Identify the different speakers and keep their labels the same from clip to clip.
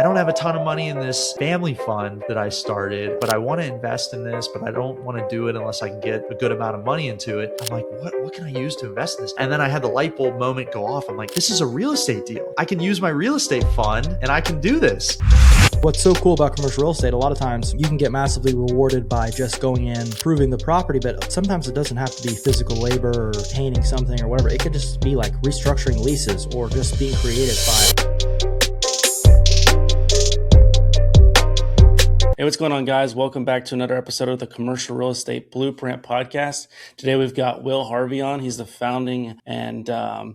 Speaker 1: I don't have a ton of money in this family fund that I started, but I want to invest in this, but I don't want to do it unless I can get a good amount of money into it. I'm like, what can I use to invest in this? And then I had the light bulb moment go off. I'm like, this is a real estate deal. I can use my real estate fund and I can do this.
Speaker 2: What's so cool about commercial real estate, a lot of times you can get massively rewarded by just going in, proving the property, but sometimes it doesn't have to be physical labor or painting something or whatever. It could just be like restructuring leases or just being creative by...
Speaker 3: Hey, what's going on, guys? Welcome back to another episode of the Commercial Real Estate Blueprint Podcast. Today, we've got Will Harvey on. He's the founding and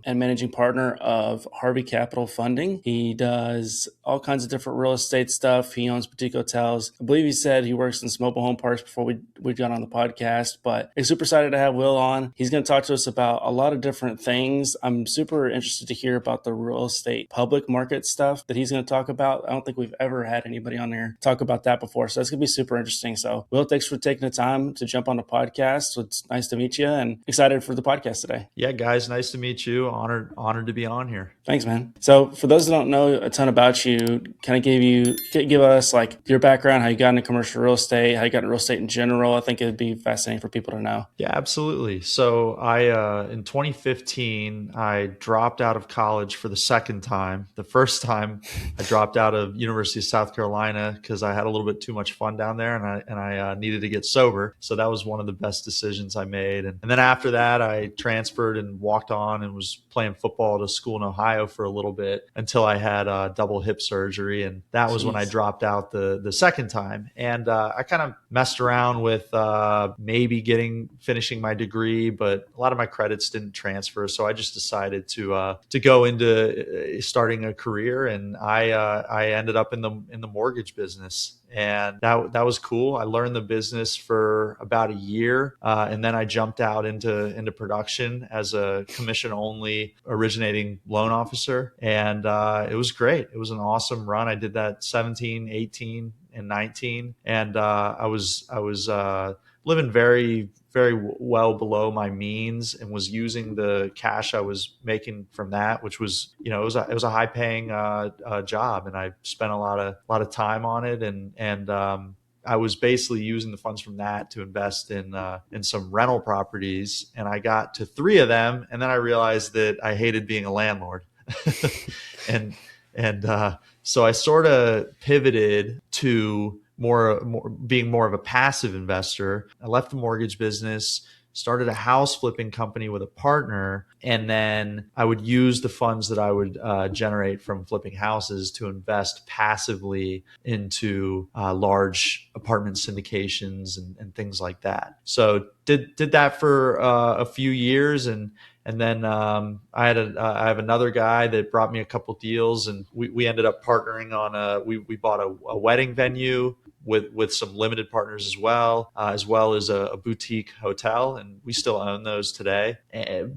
Speaker 3: managing partner of Harvey Capital Funding. He does all kinds of different real estate stuff. He owns boutique hotels. I believe he said he works in some mobile home parks before we got on the podcast, but I'm super excited to have Will on. He's going to talk to us about a lot of different things. I'm super interested to hear about the real estate public market stuff that he's going to talk about. I don't think we've ever had anybody on there talk about that before. So that's going to be super interesting. So Will, thanks for taking the time to jump on the podcast. So it's nice to meet you and excited for the podcast today.
Speaker 1: Yeah, guys, nice to meet you. Honored to be on here.
Speaker 3: Thanks, man. So for those that don't know a ton about you, kind of give us like your background, how you got into commercial real estate, how you got into real estate in general. I think it'd be fascinating for people to know.
Speaker 1: Yeah, absolutely. So in 2015, I dropped out of college for the second time. The first time I dropped out of University of South Carolina because I had a little bit too much fun down there and I needed to get sober. So that was one of the best decisions I made. And then after that, I transferred and walked on and was playing football at a school in Ohio for a little bit until I had double hip surgery. And that was when I dropped out the second time. And I kind of messed around with maybe finishing my degree, but a lot of my credits didn't transfer. So I just decided to go into starting a career. And I ended up in the mortgage business. And that was cool. I learned the business for about a year. And then I jumped out into production as a commission only originating loan officer. And it was great. It was an awesome run. I did that 17, 18, and 19. And I was living very, very well below my means and was using the cash I was making from that, which was, it was a high paying job. And I spent a lot of time on it. And I was basically using the funds from that to invest in some rental properties. And I got to 3 of them. And then I realized that I hated being a landlord. So I sort of pivoted to being more of a passive investor. I left the mortgage business, started a house flipping company with a partner, and then I would use the funds that I would generate from flipping houses to invest passively into large apartment syndications and things like that. So did that for a few years, and then I have another guy that brought me a couple deals, and we ended up partnering on we bought a wedding venue with some limited partners as well as a boutique hotel, and we still own those today.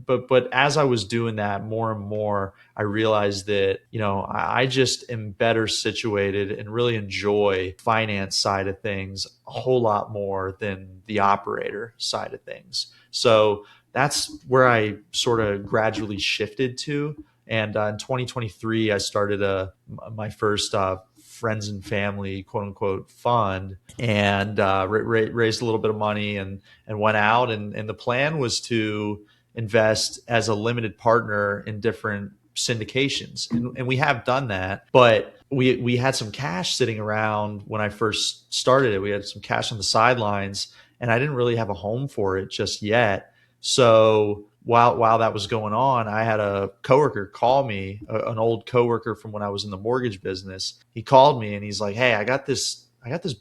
Speaker 1: But as I was doing that more and more, I realized that I just am better situated and really enjoy finance side of things a whole lot more than the operator side of things. So that's where I sort of gradually shifted to. And in 2023, I started my first friends and family, quote unquote, fund, and raised a little bit of money and went out. And the plan was to invest as a limited partner in different syndications. And we have done that, but we had some cash sitting around when I first started it. We had some cash on the sidelines, and I didn't really have a home for it just yet. So while that was going on, I had a coworker call me, an old coworker from when I was in the mortgage business. He called me and he's like, "Hey, I got this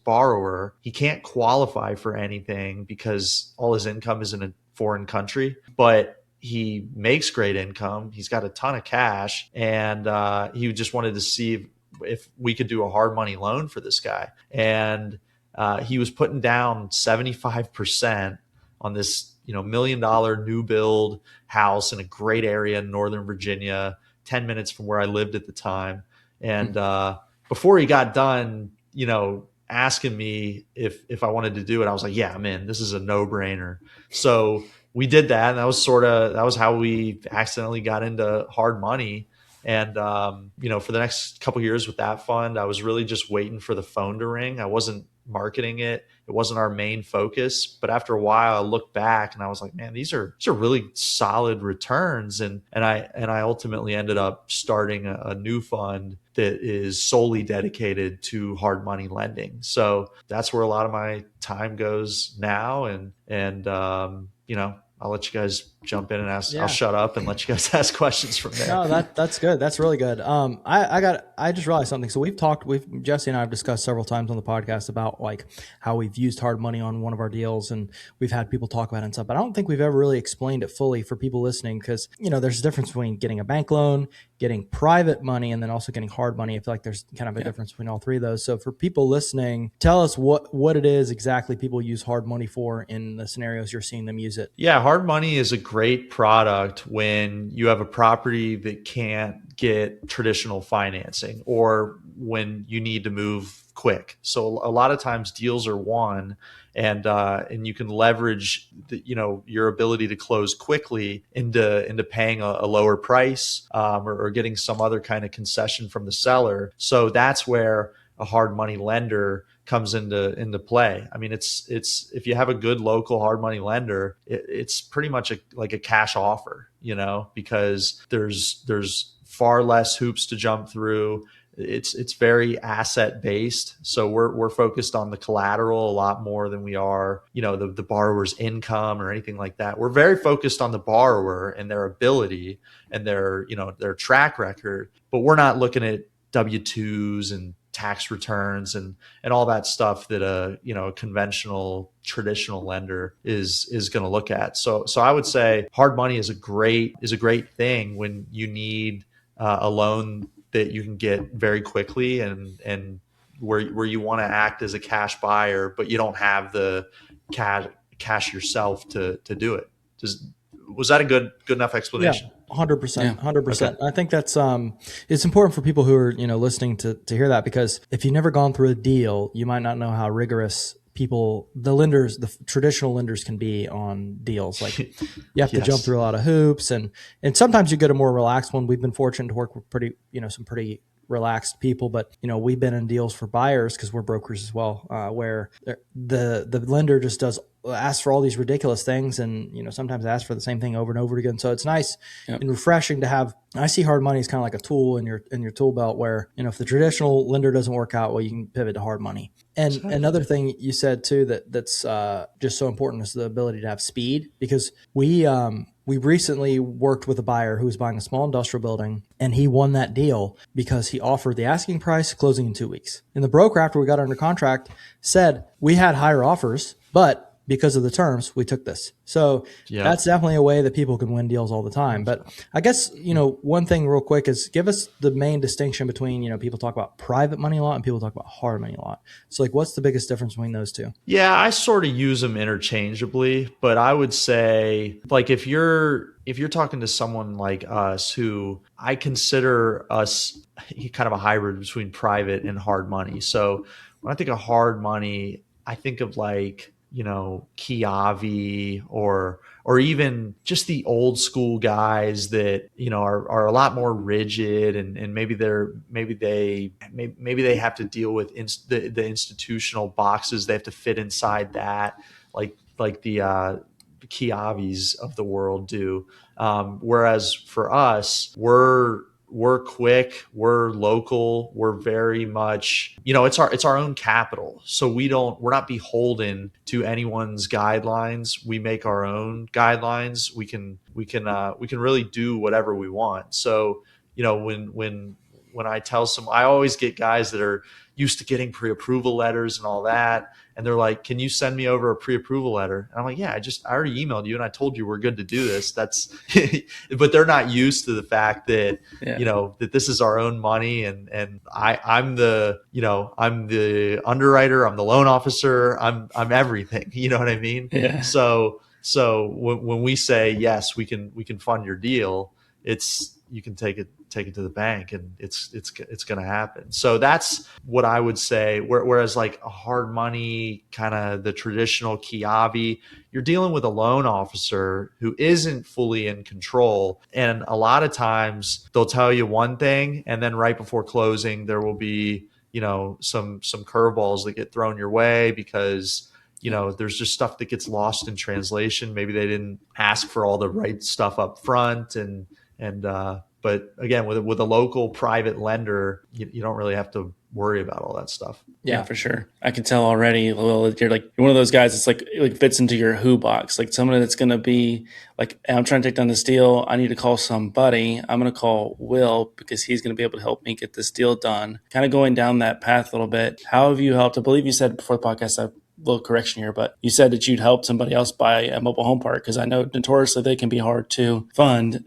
Speaker 1: borrower. He can't qualify for anything because all his income is in a foreign country, but he makes great income. He's got a ton of cash, and he just wanted to see if we could do a hard money loan for this guy." And he was putting down 75% on this $1 million new build house in a great area in Northern Virginia, 10 minutes from where I lived at the time. And before he got done, asking me if I wanted to do it, I was like, yeah, I'm in. This is a no-brainer. So we did that. And that was how we accidentally got into hard money. And, for the next couple of years with that fund, I was really just waiting for the phone to ring. I wasn't marketing it. It wasn't our main focus. But after a while, I looked back and I was like, man, these are really solid returns. And I ultimately ended up starting a new fund that is solely dedicated to hard money lending. So that's where a lot of my time goes now. And I'll let you guys jump in and ask.
Speaker 2: Yeah.
Speaker 1: I'll shut up and let you guys ask questions from there.
Speaker 2: No, that's good. That's really good. I just realized something. So Jesse and I have discussed several times on the podcast about like how we've used hard money on one of our deals, and we've had people talk about it and stuff. But I don't think we've ever really explained it fully for people listening, because there's a difference between getting a bank loan, getting private money, and then also getting hard money. I feel like there's kind of a difference between all three of those. So for people listening, tell us what it is exactly people use hard money for in the scenarios you're seeing them use it.
Speaker 1: Yeah, hard money is a great product when you have a property that can't get traditional financing or when you need to move quick. So a lot of times deals are won and you can leverage your ability to close quickly into paying a lower price or getting some other kind of concession from the seller. So that's where a hard money lender comes into play. I mean, it's if you have a good local hard money lender, it's pretty much like a cash offer, because there's far less hoops to jump through. It's very asset based, so we're focused on the collateral a lot more than we are, the borrower's income or anything like that. We're very focused on the borrower and their ability and their track record, but we're not looking at W-2s and tax returns and all that stuff that a conventional traditional lender is going to look at. So I would say hard money is a great thing when you need a loan that you can get very quickly and where you want to act as a cash buyer, but you don't have the cash yourself to do it. Was that a good enough explanation?
Speaker 2: Yeah, 100%, 100%. Okay. I think that's it's important for people who are listening to hear that, because if you've never gone through a deal, you might not know how rigorous the traditional lenders can be on deals. Like you have to jump through a lot of hoops, and sometimes you get a more relaxed one. We've been fortunate to work with some pretty relaxed people, but we've been in deals for buyers, because we're brokers as well, where the lender just asks for all these ridiculous things, and sometimes asks for the same thing over and over again. So it's nice and refreshing to have. I see hard money as kind of like a tool in your tool belt, where if the traditional lender doesn't work out, well, you can pivot to hard money. And another thing you said too that's just so important is the ability to have speed, because we recently worked with a buyer who was buying a small industrial building, and he won that deal because he offered the asking price, closing in 2 weeks. And the broker, after we got under contract, said we had higher offers, but because of the terms, we took this. So that's definitely a way that people can win deals all the time. But I guess, one thing real quick is give us the main distinction between, people talk about private money a lot and people talk about hard money a lot. So like, what's the biggest difference between those two?
Speaker 1: Yeah, I sort of use them interchangeably, but I would say like if you're talking to someone like us, who I consider us kind of a hybrid between private and hard money. So when I think of hard money, I think of like, Kiavi or even just the old school guys that, are a lot more rigid and maybe they have to deal with the institutional boxes. They have to fit inside that, like the Kiavis of the world do. Whereas for us, we're quick, we're local, we're very much, it's our own capital. So we're not beholden to anyone's guidelines. We make our own guidelines. We can really do whatever we want. So, when I I always get guys that are used to getting pre-approval letters and all that. And they're like, can you send me over a pre-approval letter? And I'm like, yeah, I already emailed you and I told you we're good to do this. But they're not used to the fact that, that this is our own money. And I'm the underwriter, I'm the loan officer, I'm everything, you know what I mean? So when we say, yes, we can fund your deal, it's you can take it to the bank, and it's going to happen. So that's what I would say. Whereas like a hard money, kind of the traditional Kiavi, you're dealing with a loan officer who isn't fully in control. And a lot of times they'll tell you one thing, and then right before closing, there will be, some curveballs that get thrown your way because, there's just stuff that gets lost in translation. Maybe they didn't ask for all the right stuff up front. But again, with a local private lender, you don't really have to worry about all that stuff.
Speaker 3: Yeah, for sure. I can tell already. Well, you're one of those guys that's like fits into your who box. Like someone that's going to be like, I'm trying to take down this deal. I need to call somebody. I'm going to call Will because he's going to be able to help me get this deal done. Kind of going down that path a little bit. How have you helped? I believe you said before the podcast, a little correction here, but you said that you'd help somebody else buy a mobile home park because I know notoriously they can be hard to fund.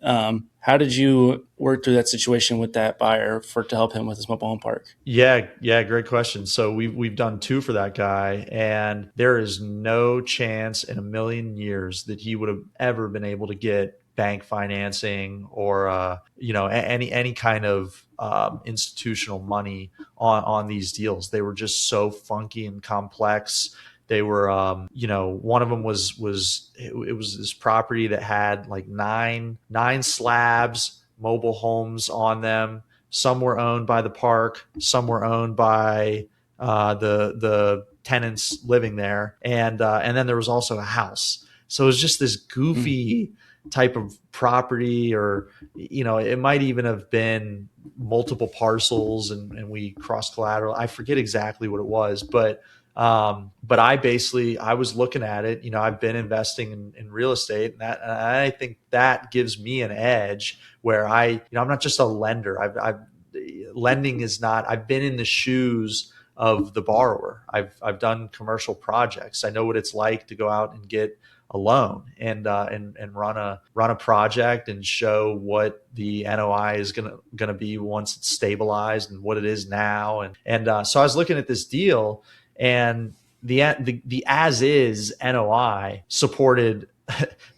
Speaker 3: How did you work through that situation with that buyer to help him with his mobile home park?
Speaker 1: Yeah, great question. So we've done 2 for that guy, and there is no chance in a million years that he would have ever been able to get bank financing or any kind of institutional money on these deals. They were just so funky and complex. They were, one of them was it was this property that had like nine slabs, mobile homes on them. Some were owned by the park, some were owned by the tenants living there, and then there was also a house. So it was just this goofy type of property, or it might even have been multiple parcels, and we cross collateral. I forget exactly what it was, but I was looking at it. I've been investing in real estate, and I think that gives me an edge where I'm not just a lender. Lending is not. I've been in the shoes of the borrower. I've done commercial projects. I know what it's like to go out and get a loan and run a project and show what the NOI is gonna be once it's stabilized and what it is now. So I was looking at this deal, and the as is NOI supported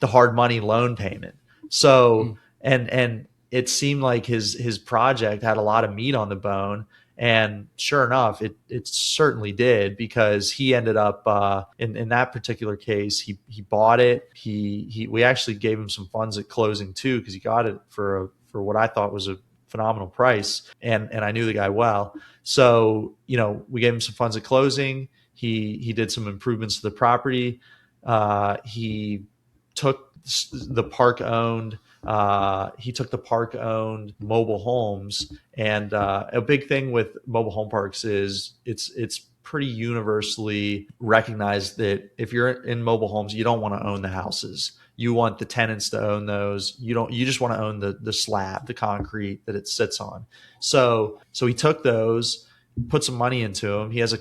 Speaker 1: the hard money loan payment. So and it seemed like his project had a lot of meat on the bone. And sure enough, it certainly did, because he ended up in that particular case, he bought it. We actually gave him some funds at closing too, because he got it for what I thought was a phenomenal price, and I knew the guy well. So we gave him some funds at closing. He did some improvements to the property. He took the park owned. He took the park owned mobile homes, and a big thing with mobile home parks is it's pretty universally recognized that if you're in mobile homes, you don't want to own the houses. You want the tenants to own those. You just want to own the slab, the concrete that it sits on. So he took those, put some money into them. He has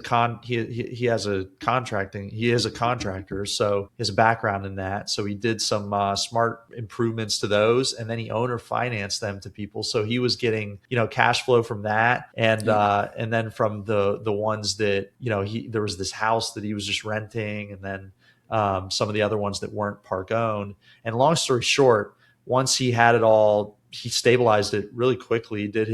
Speaker 1: he is a contractor, so he has a background in that. So he did some smart improvements to those, and then he owner financed them to people. So he was getting cash flow from that, and then from the ones that there was this house that he was just renting, and then some of the other ones that weren't park owned. And long story short, once he had it all, he stabilized it really quickly, did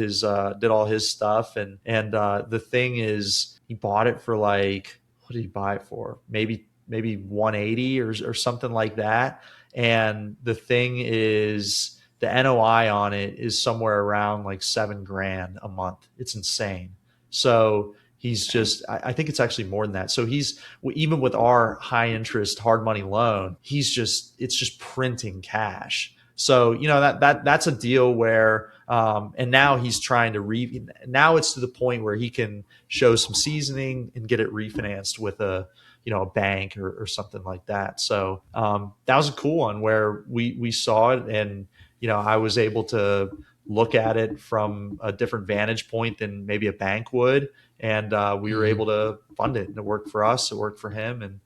Speaker 1: all his stuff. And the thing is, he bought it for like, what did he buy it for? Maybe 180 or something like that. And the thing is, the NOI on it is somewhere around like $7,000 a month. It's insane. So he's just, I think it's actually more than that. So he's, even with our high interest hard money loan, it's just printing cash. So, that's a deal where, and now he's trying to now it's to the point where he can show some seasoning and get it refinanced with a bank or something like that. So, that was a cool one where we saw it, and, I was able to look at it from a different vantage point than maybe a bank would. And we were able to fund it, and it worked for us. It worked for him.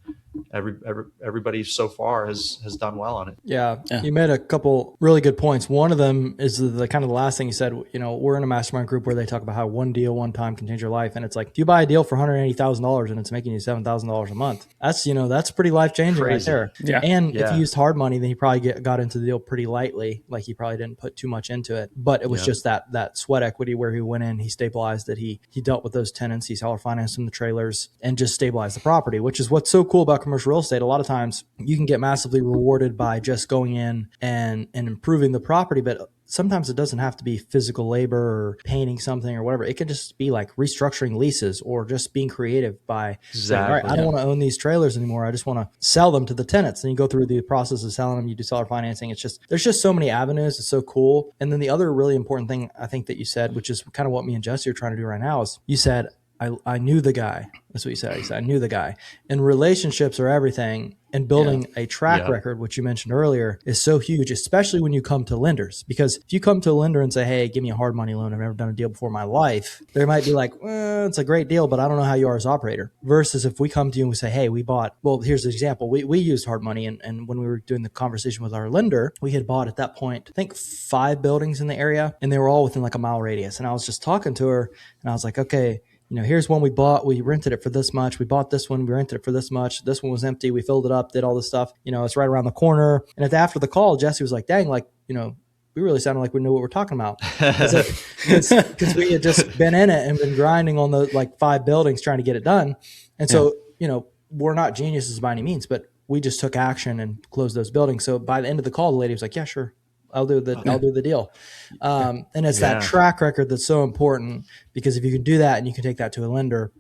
Speaker 1: everybody so far has done well on it.
Speaker 2: Yeah. You made a couple really good points. One of them is the kind of the last thing you said. We're in a mastermind group where they talk about how one deal, one time can change your life. And it's like, if you buy a deal for $180,000 and it's making you $7,000 a month, that's pretty life changing right there.
Speaker 3: Yeah.
Speaker 2: And if you used hard money, then he probably got into the deal pretty lightly. Like he probably didn't put too much into it, but it was just that sweat equity where he went in, he stabilized it. He dealt with those tenants, he seller financed them the trailers and just stabilized the property, which is what's so cool about commercial real estate. A lot of times you can get massively rewarded by just going in and improving the property, but sometimes it doesn't have to be physical labor or painting something or whatever. It could just be like restructuring leases or just being creative by saying, all right, I don't want to own these trailers anymore. I just want to sell them to the tenants. And you go through the process of selling them. You do seller financing. There's just so many avenues. It's so cool. And then the other really important thing I think that you said, which is kind of what me and Jesse are trying to do right now, is you said, I knew the guy. That's what you said. You said, I knew the guy. And relationships are everything. And building a track record, which you mentioned earlier, is so huge, especially when you come to lenders. Because if you come to a lender and say, hey, give me a hard money loan, I've never done a deal before in my life, they might be like, well, it's a great deal, but I don't know how you are as operator. Versus if we come to you and we say, hey, here's the example. We used hard money. And when we were doing the conversation with our lender, we had bought at that point, I think 5 buildings in the area, and they were all within like a mile radius. And I was just talking to her and I was like, okay, here's one we bought. We rented it for this much. We bought this one. We rented it for this much. This one was empty. We filled it up, did all this stuff. It's right around the corner. And after the call, Jesse was like, dang, we really sounded like we knew what we're talking about. Because we had just been in it and been grinding on the 5 buildings trying to get it done. And so, we're not geniuses by any means, but we just took action and closed those buildings. So by the end of the call, the lady was like, yeah, sure. I'll do the deal. And it's that track record that's so important, because if you can do that and you can take that to a lender,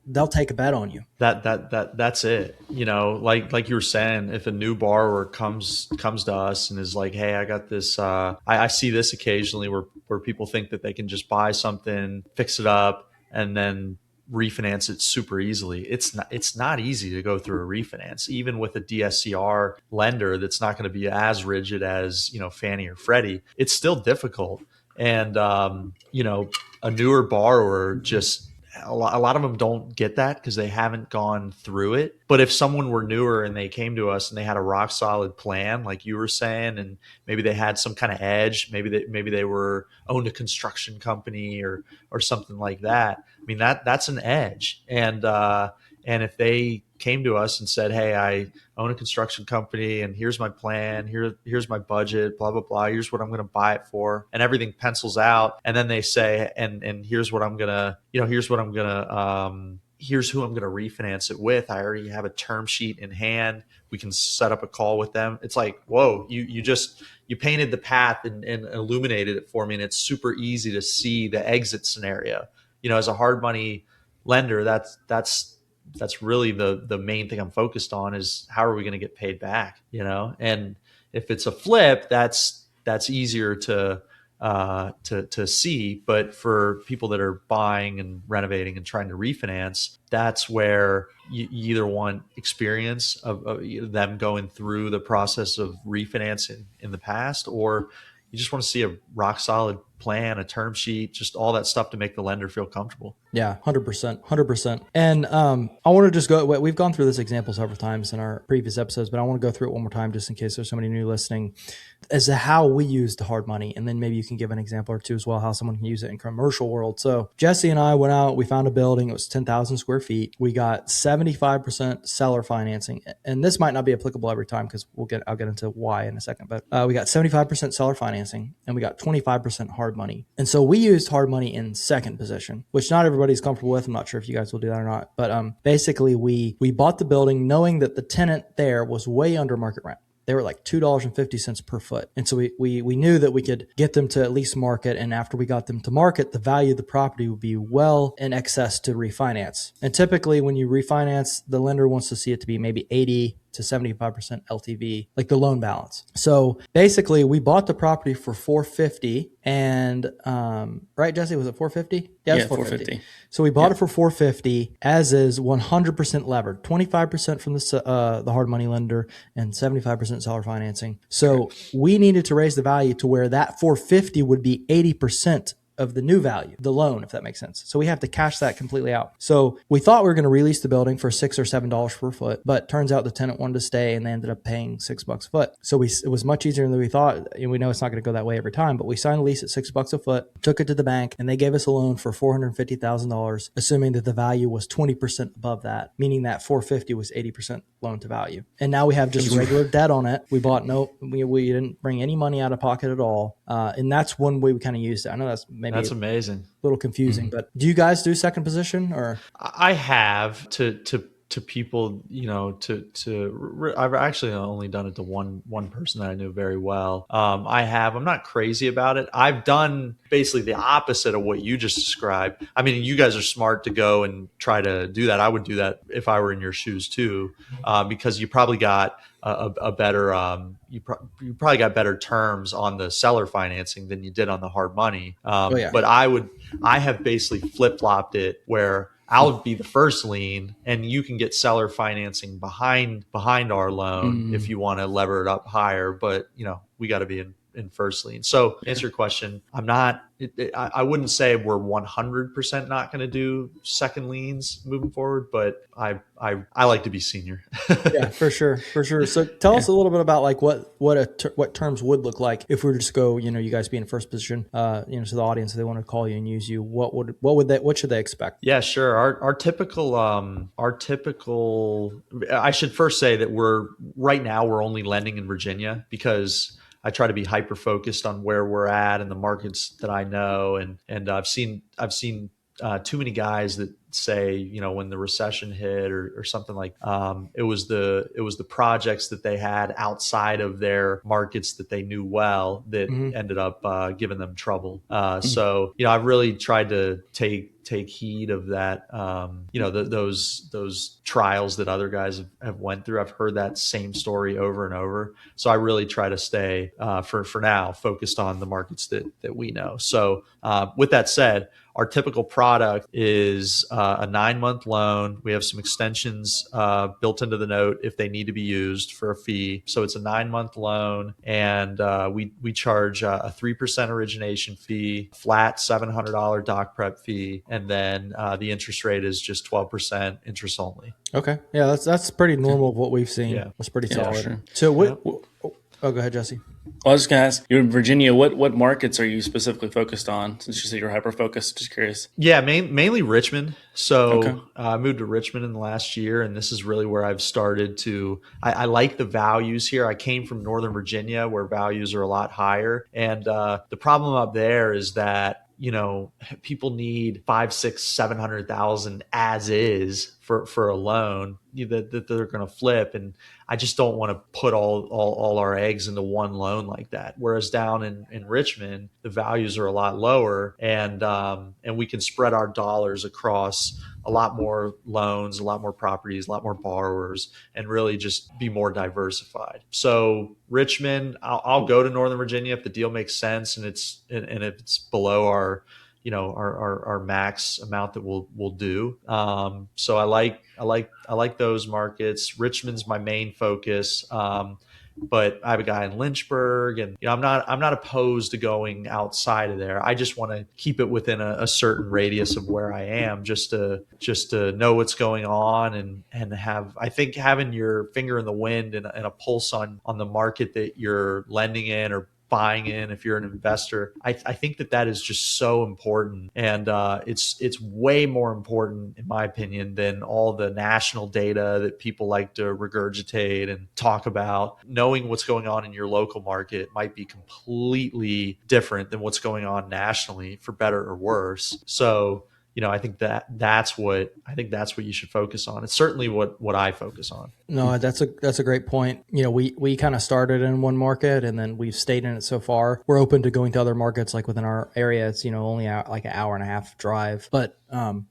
Speaker 2: they'll take a bet on you.
Speaker 1: That's it. Like you were saying, if a new borrower comes to us and is like, hey, I got this, I see this occasionally where people think that they can just buy something, fix it up, and then refinance it super easily. It's not easy to go through a refinance, even with a DSCR lender that's not going to be as rigid as Fannie or Freddie. It's still difficult, and a newer borrower, just a lot of them don't get that because they haven't gone through it. But if someone were newer and they came to us and they had a rock solid plan, like you were saying, and maybe they had some kind of edge, maybe they were owned a construction company or something like that. I mean, that's an edge. And if they came to us and said, hey, I own a construction company and here's my plan, here's my budget, blah, blah, blah, here's what I'm going to buy it for, and everything pencils out. And then they say, and here's who I'm going to refinance it with. I already have a term sheet in hand. We can set up a call with them. It's like, whoa, you painted the path and illuminated it for me. And it's super easy to see the exit scenario. As a hard money lender, that's really the main thing I'm focused on, is how are we going to get paid back, and if it's a flip, that's easier to see. But for people that are buying and renovating and trying to refinance, that's where you either want experience of them going through the process of refinancing in the past, or you just want to see a rock solid plan, a term sheet, just all that stuff to make the lender feel comfortable.
Speaker 2: Yeah, 100%. And I want to just we've gone through this example several times in our previous episodes, but I want to go through it one more time just in case there's somebody new listening, as to how we used hard money. And then maybe you can give an example or two as well, how someone can use it in commercial world. So Jesse and I went out, we found a building. It was 10,000 square feet. We got 75% seller financing. And this might not be applicable every time because I'll get into why in a second, but we got 75% seller financing and we got 25% hard money. And so we used hard money in second position, which not everybody's comfortable with. I'm not sure if you guys will do that or not, but basically we bought the building knowing that the tenant there was way under market rent. They were like $2.50 per foot. And so we knew that we could get them to at least market. And after we got them to market, the value of the property would be well in excess to refinance. And typically when you refinance, the lender wants to see it to be maybe 80 to 75% LTV, like the loan balance. So basically we bought the property for $450 and, right, Jesse, was it $450?
Speaker 3: Yeah, it was $450.
Speaker 2: So we bought it for $450 as is 100% levered, 25% from the hard money lender and 75% seller financing. So we needed to raise the value to where that $450 would be 80% of the new value, the loan, if that makes sense. So we have to cash that completely out. So we thought we were going to release the building for $6 or $7 per foot, but turns out the tenant wanted to stay and they ended up paying $6 a foot. So it was much easier than we thought. And we know it's not going to go that way every time, but we signed a lease at $6 a foot, took it to the bank, and they gave us a loan for $450,000, assuming that the value was 20% above that, meaning that 450 was 80% loan to value. And now we have just regular debt on it. We didn't bring any money out of pocket at all. And that's one way we kind of used it. I know that's
Speaker 1: amazing.
Speaker 2: A little confusing, but do you guys do second position or?
Speaker 1: I have to people, I've actually only done it to one person that I knew very well. I'm not crazy about it. I've done basically the opposite of what you just described. I mean, you guys are smart to go and try to do that. I would do that if I were in your shoes too, because you probably got a better, you probably got better terms on the seller financing than you did on the hard money. But I have basically flip-flopped it where I'll be the first lien and you can get seller financing behind our loan if you want to lever it up higher. But, we got to be in first lien. So to answer your question, I wouldn't say we're 100% not going to do second liens moving forward, but I like to be senior.
Speaker 2: Yeah, for sure. So tell us a little bit about like what terms would look like if we were to just go, you guys be in first position, to the audience, if they want to call you and use you, what should they expect?
Speaker 1: Yeah, sure. Our typical, I should first say that right now we're only lending in Virginia because I try to be hyper focused on where we're at and the markets that I know. And I've seen too many guys that say, when the recession hit or something like, it was the projects that they had outside of their markets that they knew well that ended up giving them trouble. So, I've really tried to take heed of that, those trials that other guys have went through. I've heard that same story over and over. So I really try to stay, for now, focused on the markets that we know. So with that said, our typical product is a 9-month loan. We have some extensions built into the note if they need to be used for a fee. So it's a 9-month loan, and we charge a 3% origination fee, flat $700 doc prep fee, and then the interest rate is just 12% interest only.
Speaker 2: Okay, yeah, that's pretty normal of what we've seen. Yeah, that's pretty solid. Sure. So oh, go ahead, Jesse.
Speaker 3: Well, I was just going to ask, you're in Virginia. What markets are you specifically focused on? Since you said you're hyper-focused, just curious.
Speaker 1: Yeah, mainly Richmond. So I moved to Richmond in the last year, and this is really where I've started to – I like the values here. I came from Northern Virginia where values are a lot higher. And the problem up there is that, people need 500,000, 600,000, 700,000 as is for a loan that they're going to flip. And I just don't want to put all our eggs into one loan like that. Whereas down in Richmond, the values are a lot lower, and we can spread our dollars across a lot more loans, a lot more properties, a lot more borrowers, and really just be more diversified. So Richmond, I'll go to Northern Virginia if the deal makes sense and if it's below our max amount that we'll do. So I like those markets. Richmond's my main focus. But I have a guy in Lynchburg, and I'm not opposed to going outside of there. I just want to keep it within a certain radius of where I am, just to know what's going on and I think having your finger in the wind and a pulse on the market that you're lending in or buying in if you're an investor. I think that is just so important, and it's way more important in my opinion than all the national data that people like to regurgitate and talk about. Knowing what's going on in your local market might be completely different than what's going on nationally, for better or worse. So I think that's what you should focus on. It's certainly what I focus on.
Speaker 2: No, that's a great point. We kind of started in one market and then we've stayed in it so far. We're open to going to other markets like within our area. It's only like an hour and a half drive, but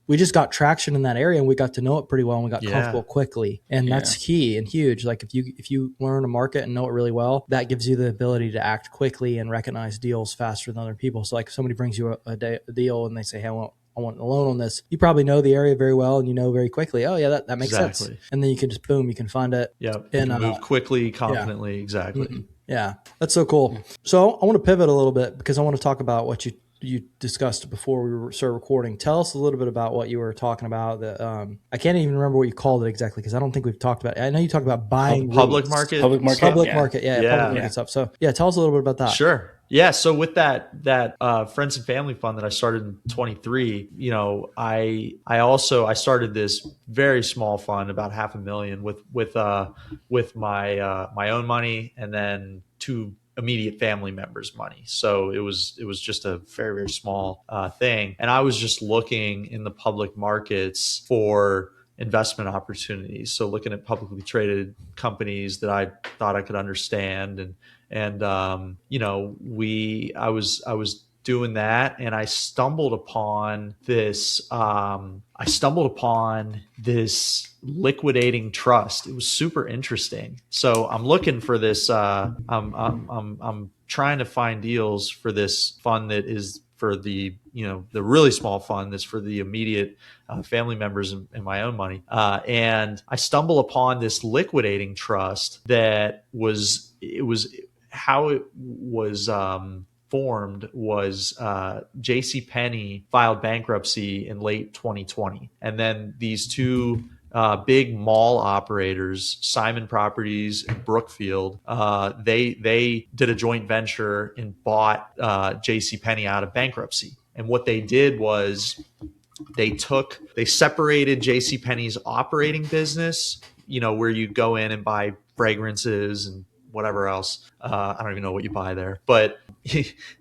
Speaker 2: we just got traction in that area and we got to know it pretty well and we got comfortable quickly. And that's key and huge. Like if you learn a market and know it really well, that gives you the ability to act quickly and recognize deals faster than other people. So like if somebody brings you a deal and they say, hey, I want a loan on this. You probably know the area very well and very quickly, oh yeah, that makes sense. And then you can just boom, you can find it.
Speaker 1: Yeah, and move quickly, confidently. Yeah. Exactly.
Speaker 2: Yeah, that's so cool. So I want to pivot a little bit because I want to talk about what you you discussed before we started recording. Tell us a little bit about what you were talking about. I can't even remember what you called it exactly because I don't think we've talked about it. I know you talked about buying
Speaker 1: Public
Speaker 2: REITs.
Speaker 1: market
Speaker 3: Public market.
Speaker 1: stuff?
Speaker 2: Public
Speaker 3: Yeah.
Speaker 2: market, public
Speaker 1: Yeah.
Speaker 2: market stuff. So yeah, tell us a little bit about that.
Speaker 1: Sure. Yeah. So with that friends and family fund that I started in 23, I started this very small fund, about $500,000 with my own money, and then two immediate family members' money. So it was just a very, very small thing, and I was just looking in the public markets for investment opportunities. So looking at publicly traded companies that I thought I could understand, and I was doing that, and I stumbled upon this liquidating trust. It was super interesting. So I'm looking for this. I'm trying to find deals for this fund that is for the really small fund that's for the immediate family members and my own money. And I stumble upon this liquidating trust that was how it was formed was J.C. Penney filed bankruptcy in late 2020, and then these two big mall operators, Simon Properties and Brookfield, they did a joint venture and bought J.C. Penney out of bankruptcy. And what they did was they separated J.C. Penney's operating business, where you go in and buy fragrances and whatever else. I don't even know what you buy there, but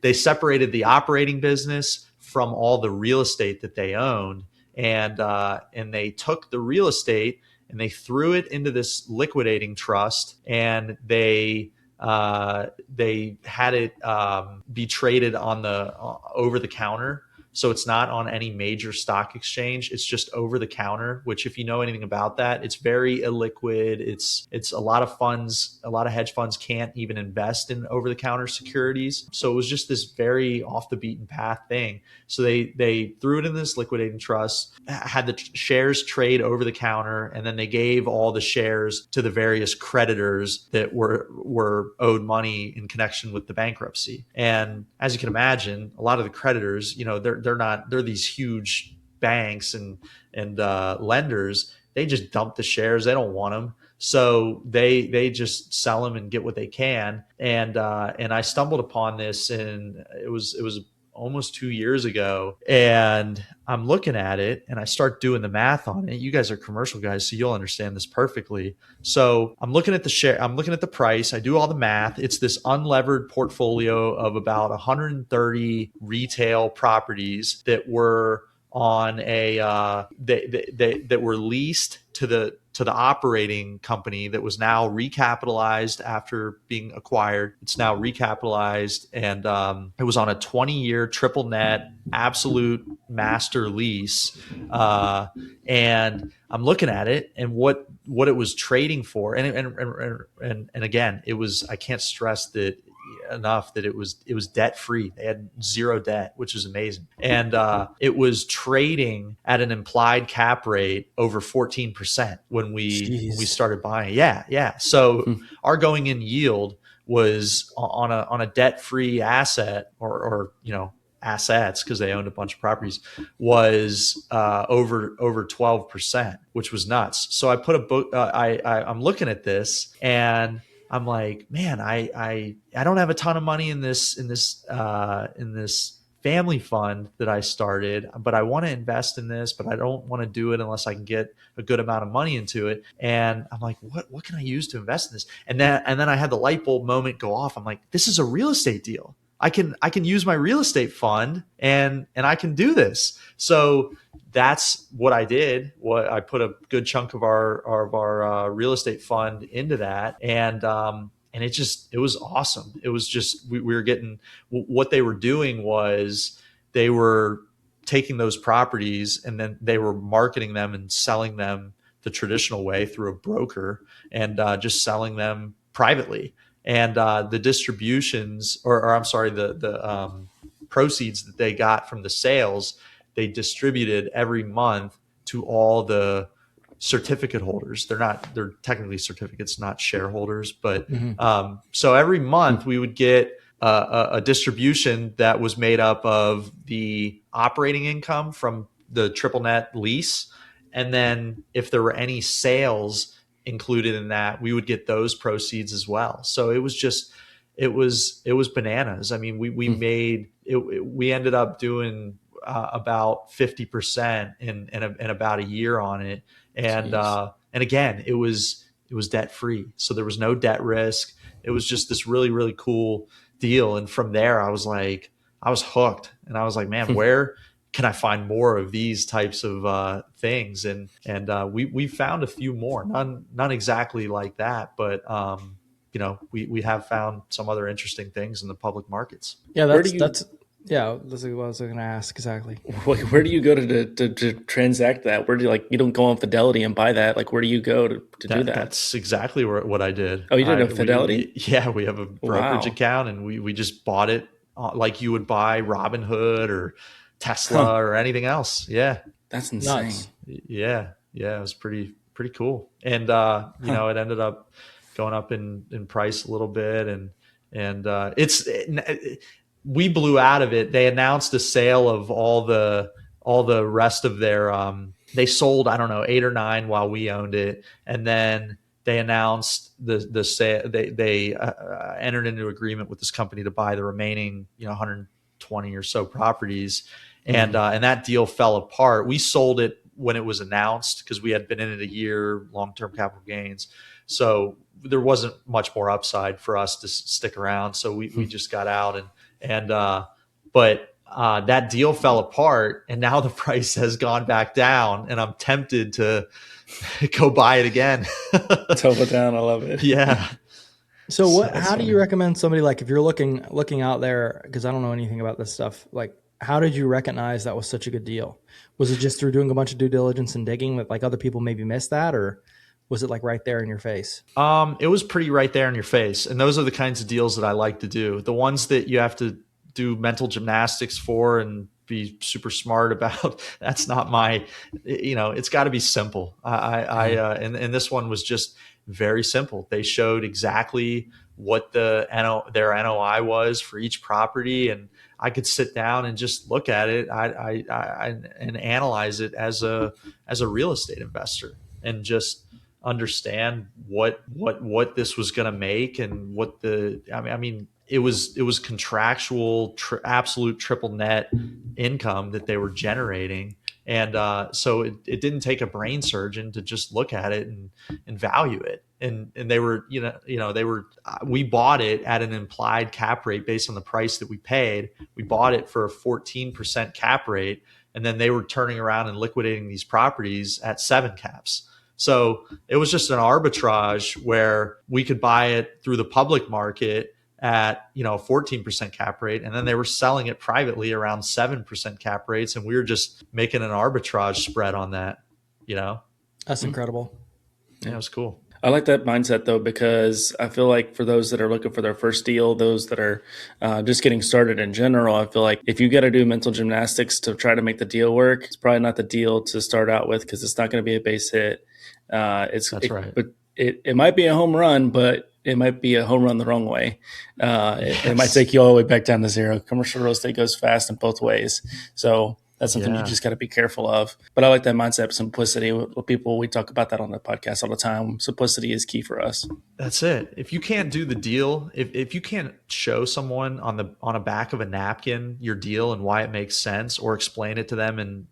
Speaker 1: they separated the operating business from all the real estate that they owned, and they took the real estate and they threw it into this liquidating trust, and they had it be traded on the over the counter. So it's not on any major stock exchange. It's just over the counter, which, if you know anything about that, it's very illiquid. It's a lot of funds, a lot of hedge funds can't even invest in over the counter securities. So it was just this very off the beaten path thing. So they threw it in this liquidating trust, had the shares trade over the counter, and then they gave all the shares to the various creditors that were owed money in connection with the bankruptcy. And as you can imagine, a lot of the creditors, they're these huge banks and lenders. They just dump the shares. They don't want them. So they just sell them and get what they can. And I stumbled upon this, and it was almost 2 years ago, and I'm looking at it and I start doing the math on it. You guys are commercial guys, so you'll understand this perfectly. So I'm looking at the share, I'm looking at the price. I do all the math. It's this unlevered portfolio of about 130 retail properties that were on that were leased to the operating company that was now recapitalized after being acquired. It's now recapitalized, and it was on a 20-year triple net absolute master lease. And I'm looking at it and what it was trading for, and again, it was, I can't stress that enough, that it was debt free. They had zero debt, which is amazing. And it was trading at an implied cap rate over 14% when we started buying. Yeah. So our going in yield was on a debt free asset or assets, because they owned a bunch of properties, was over 12%, which was nuts. So I put a book. I'm looking at this and I'm like, man, I don't have a ton of money in this family fund that I started, but I want to invest in this, but I don't want to do it unless I can get a good amount of money into it. And I'm like, what can I use to invest in this? And then I had the light bulb moment go off. I'm like, this is a real estate deal. I can use my real estate fund and I can do this. So that's what I did. I put a good chunk of our real estate fund into that, and it was awesome. It was just we were getting, what they were doing was they were taking those properties and then they were marketing them and selling them the traditional way through a broker, and just selling them privately. And the distributions, or I'm sorry, the proceeds that they got from the sales, they distributed every month to all the certificate holders. They're technically certificates, not shareholders, but so every month we would get a distribution that was made up of the operating income from the triple net lease, and then if there were any sales included in that, we would get those proceeds as well. So it was just it was bananas. I mean, we made it, we ended up doing about 50% in about a year on it, and again, it was debt free, so there was no debt risk. It was just this really really cool deal, and from there, I was hooked, and I was like, man, where can I find more of these types of things? And we found a few more, none exactly like that, but we have found some other interesting things in the public markets.
Speaker 2: Yeah,
Speaker 3: Where do you
Speaker 2: that's yeah, that's what I was going to ask exactly.
Speaker 3: where do you go to transact that? Where do you, like, you don't go on Fidelity and buy that? Like, where do you go to do that?
Speaker 1: That's exactly what I did.
Speaker 3: Oh, you did a Fidelity?
Speaker 1: Yeah, we have a brokerage
Speaker 3: Wow.
Speaker 1: account, and we just bought it like you would buy Robinhood or Tesla or anything else. Yeah,
Speaker 3: That's insane.
Speaker 2: Nuts.
Speaker 1: yeah, it was pretty cool, and it ended up going up in price a little bit, and we blew out of it. They announced a sale of all the rest of their. They sold, I don't know, 8 or 9 while we owned it, and then they announced the sale. They entered into agreement with this company to buy the remaining 120 or so properties, and that deal fell apart. We sold it when it was announced because we had been in it a year, long-term capital gains, so there wasn't much more upside for us to stick around. So we just got out, but that deal fell apart, and now the price has gone back down, and I'm tempted to go buy it again.
Speaker 3: Tone it down. I love it.
Speaker 1: Yeah.
Speaker 2: So what?
Speaker 3: That's
Speaker 2: How do
Speaker 3: funny.
Speaker 2: you recommend somebody, like, if you're looking out there, because I don't know anything about this stuff, like, how did you recognize that was such a good deal? Was it just through doing a bunch of due diligence and digging that like other people maybe missed that, or was it like right there in your face?
Speaker 1: It was pretty right there in your face, and those are the kinds of deals that I like to do. The ones that you have to do mental gymnastics for and be super smart about. That's not my. It's got to be simple. And this one was just very simple. They showed exactly what their NOI was for each property, and I could sit down and just look at it, and analyze it as a real estate investor, and just understand what this was going to make, and what I mean it was contractual absolute triple net income that they were generating, and so it didn't take a brain surgeon to just look at it and value it, and they were they were we bought it at an implied cap rate based on the price that we paid. We bought it for a 14% cap rate, and then they were turning around and liquidating these properties at 7 caps. So it was just an arbitrage where we could buy it through the public market at 14% cap rate, and then they were selling it privately around 7% cap rates, and we were just making an arbitrage spread on that.
Speaker 2: That's incredible.
Speaker 1: Yeah, it was cool.
Speaker 3: I like that mindset, though, because I feel like for those that are looking for their first deal, those that are just getting started in general, I feel like if you got to do mental gymnastics to try to make the deal work, it's probably not the deal to start out with, because it's not going to be a base hit. That's right. But it might be a home run, but it might be a home run the wrong way. It might take you all the way back down to zero. Commercial real estate goes fast in both ways. So that's something you just got to be careful of. But I like that mindset of simplicity. With people, we talk about that on the podcast all the time. Simplicity is key for us.
Speaker 1: That's it. If you can't do the deal, if you can't show someone on a back of a napkin your deal and why it makes sense, or explain it to them in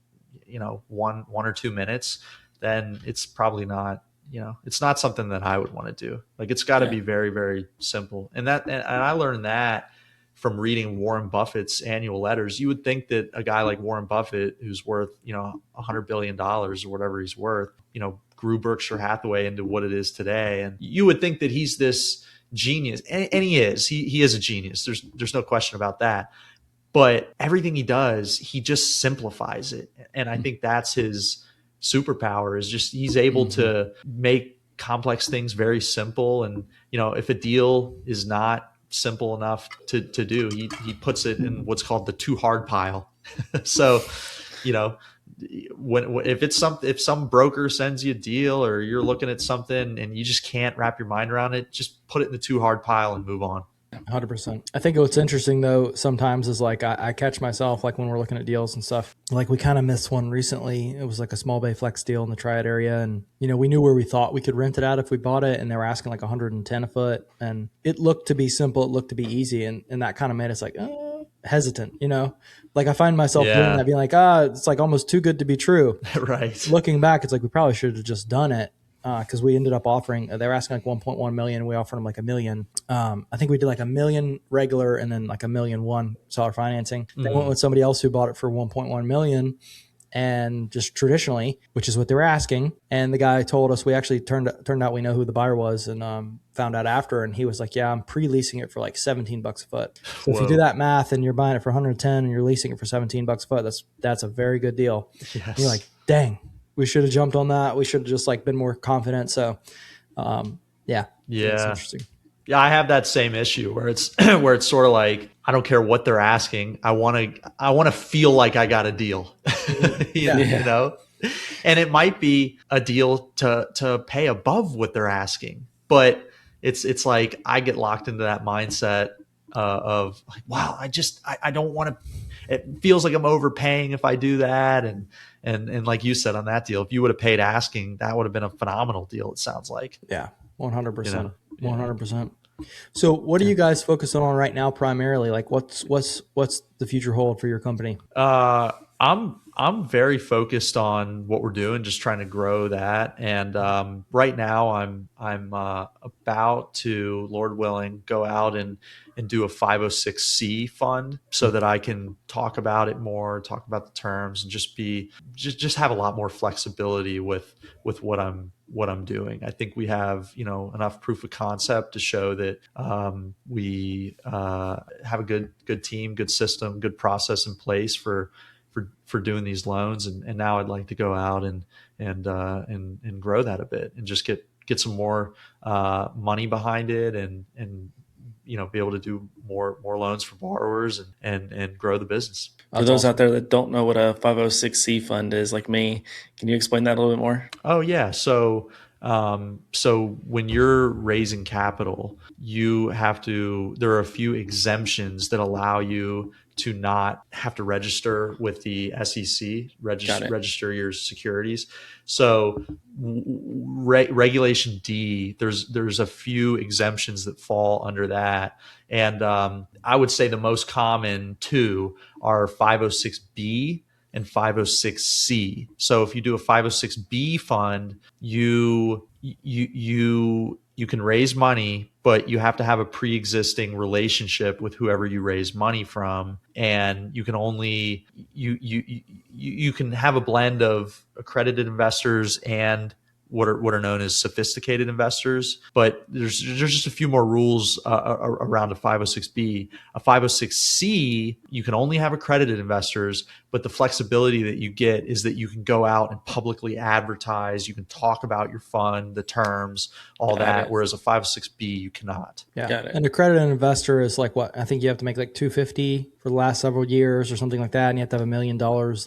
Speaker 1: 1 or 2 minutes, then it's probably not. It's not something that I would want to do. Like, it's got to be very, very simple. And I learned that from reading Warren Buffett's annual letters. You would think that a guy like Warren Buffett, who's worth, $100 billion or whatever he's worth, grew Berkshire Hathaway into what it is today. And you would think that he's this genius, and he is. He is a genius. There's no question about that. But everything he does, he just simplifies it. And I think that's his superpower, is just he's able to make complex things very simple. And if a deal is not simple enough to do, he puts it in what's called the too hard pile. So if some broker sends you a deal, or you're looking at something and you just can't wrap your mind around it, just put it in the too hard pile and move on.
Speaker 2: 100%. I think what's interesting though sometimes is like I catch myself like when we're looking at deals and stuff. Like we kind of missed one recently. It was like a small bay flex deal in the Triad area, and we knew where we thought we could rent it out if we bought it, and they were asking like 110 a foot, and it looked to be simple, it looked to be easy, and that kind of made us like hesitant. Like I find myself doing that, being like, it's like almost too good to be true.
Speaker 1: Right.
Speaker 2: Looking back, it's like we probably should have just done it. Because we ended up offering, they were asking like 1.1 million. We offered them like $1 million. I think we did like $1 million regular and then like $1 million one seller financing. They went with somebody else who bought it for 1.1 million and just traditionally, which is what they were asking. And the guy told us, we actually turned out we know who the buyer was, and found out after. And he was like, yeah, I'm pre-leasing it for like 17 bucks a foot. So if you do that math and you're buying it for 110 and you're leasing it for 17 bucks a foot, that's a very good deal.
Speaker 1: Yes.
Speaker 2: And you're like, dang. We should have jumped on that. We should have just like been more confident. So, yeah, it's interesting.
Speaker 1: Yeah, I have that same issue where it's where it's sort of like I don't care what they're asking. I want to feel like I got a deal, you know. And it might be a deal to pay above what they're asking, but it's like I get locked into that mindset of like, wow, I don't want to. It feels like I'm overpaying if I do that, and like you said on that deal, if you would have paid asking, that would have been a phenomenal deal. It sounds like.
Speaker 2: Yeah, 100%, 100%. So, what are you guys focusing on right now, primarily? Like, what's the future hold for your company?
Speaker 1: I'm very focused on what we're doing, just trying to grow that. And right now, I'm about to, Lord willing, go out and do a 506c fund so that I can talk about it more, talk about the terms, and just have a lot more flexibility with what I'm doing. I think we have enough proof of concept to show that we have a good team, good system, good process in place for doing these loans, and now I'd like to go out and grow that a bit and just get some more money behind it and be able to do more loans for borrowers and grow the business.
Speaker 3: For those out there that don't know what a 506c fund is, like me, can you explain that a little bit more?
Speaker 1: Oh yeah, so when you're raising capital, there are a few exemptions that allow you to not have to register with the SEC, register your securities. So Regulation D, there's a few exemptions that fall under that. And I would say the most common two are 506B and 506C. So if you do a 506B fund, you can raise money, but you have to have a pre-existing relationship with whoever you raise money from, and you can only you can have a blend of accredited investors and what are known as sophisticated investors. But there's just a few more rules around a 506B. A 506C, you can only have accredited investors, but the flexibility that you get is that you can go out and publicly advertise. You can talk about your fund, the terms, all that. Whereas a 506B, you cannot.
Speaker 2: Yeah. Got it. An accredited investor is like what? I think you have to make like 250 for the last several years or something like that, and you have to have $1 million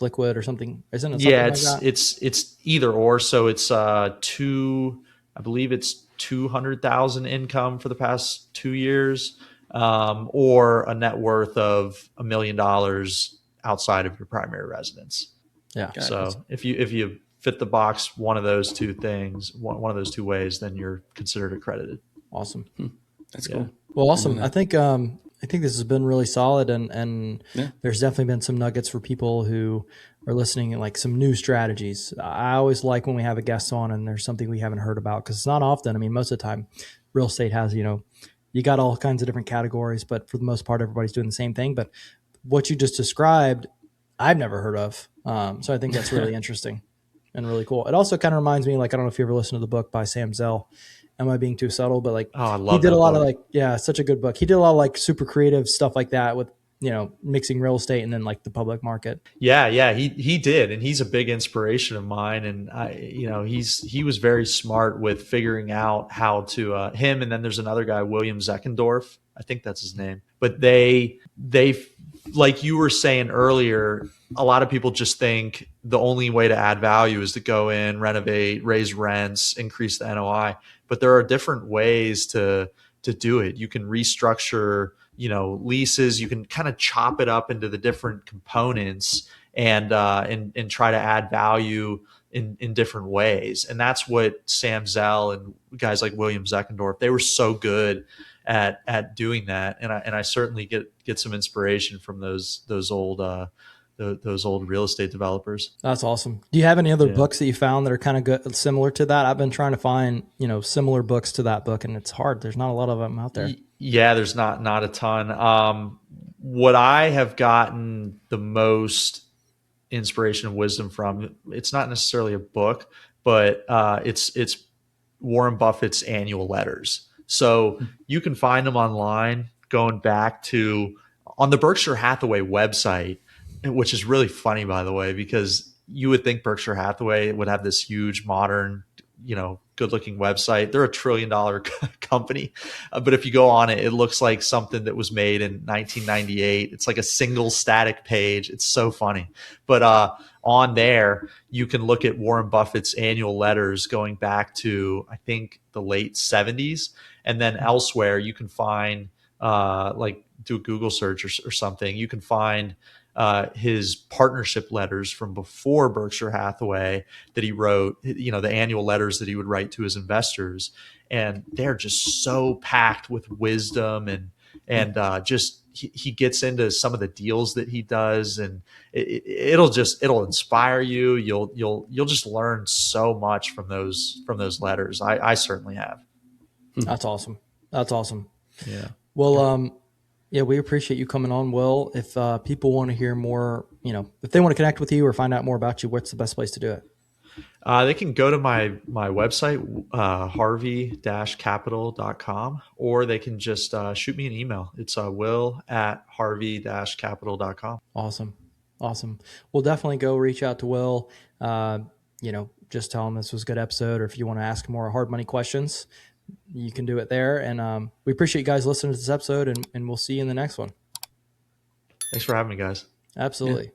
Speaker 2: liquid or something. Isn't it?
Speaker 1: Yeah,
Speaker 2: like
Speaker 1: it's either or. So it's I believe it's 200,000 income for the past 2 years, or a net worth of $1 million outside of your primary residence.
Speaker 2: Yeah.
Speaker 1: So if you fit the box, one of those two things, one of those two ways, then you're considered accredited.
Speaker 2: Awesome.
Speaker 3: That's cool.
Speaker 2: Well, awesome. I think this has been really solid, and there's definitely been some nuggets for people who are listening, and like some new strategies. I always like when we have a guest on and there's something we haven't heard about, because it's not often. I mean, most of the time real estate has, you got all kinds of different categories, but for the most part, everybody's doing the same thing. But what you just described, I've never heard of. So I think that's really interesting and really cool. It also kind of reminds me, like, I don't know if you ever listened to the book by Sam Zell, Am I Being Too Subtle? But like,
Speaker 1: I love
Speaker 2: he did
Speaker 1: that
Speaker 2: a lot
Speaker 1: book.
Speaker 2: of like, such a good book. He did a lot of like super creative stuff like that with, mixing real estate and then like the public market.
Speaker 1: Yeah, he did, and he's a big inspiration of mine. And he was very smart with figuring out how to him. And then there's another guy, William Zeckendorf, I think that's his name. But they like you were saying earlier, a lot of people just think the only way to add value is to go in, renovate, raise rents, increase the NOI. But there are different ways to to do it. You can restructure, leases. You can kind of chop it up into the different components and try to add value in different ways. And that's what Sam Zell and guys like William Zeckendorf, they were so good at doing that. And I certainly get some inspiration from those old real estate developers.
Speaker 2: That's awesome. Do you have any other
Speaker 1: Yeah.
Speaker 2: books that you found that are kind of good, similar to that? I've been trying to find, similar books to that book, and it's hard. There's not a lot of them out there.
Speaker 1: Yeah, there's not a ton. What I have gotten the most inspiration and wisdom from, it's not necessarily a book, but it's Warren Buffett's annual letters. So you can find them online, going back to on the Berkshire Hathaway website, which is really funny, by the way, because you would think Berkshire Hathaway would have this huge, modern, good looking website. They're a $1 trillion company. But if you go on it, it looks like something that was made in 1998. It's like a single static page. It's so funny. But on there, you can look at Warren Buffett's annual letters going back to, I think, the late 70s. And then elsewhere, you can find, like, do a Google search or something. You can find his partnership letters from before Berkshire Hathaway that he wrote, the annual letters that he would write to his investors. And they're just so packed with wisdom and just he gets into some of the deals that he does, and it'll inspire you. You'll just learn so much from those letters. I certainly have.
Speaker 2: That's awesome. That's awesome.
Speaker 1: Yeah.
Speaker 2: Well, yeah, we appreciate you coming on, Will. If people want to hear more, if they want to connect with you or find out more about you, what's the best place to do it?
Speaker 1: They can go to my website, harvey-capital.com, or they can just shoot me an email. It's will@harvey-capital.com.
Speaker 2: Awesome. We'll definitely go reach out to Will. Just tell him this was a good episode, or if you want to ask more hard money questions, you can do it there. And we appreciate you guys listening to this episode, and we'll see you in the next one.
Speaker 1: Thanks for having me, guys.
Speaker 2: Absolutely.
Speaker 1: Yeah.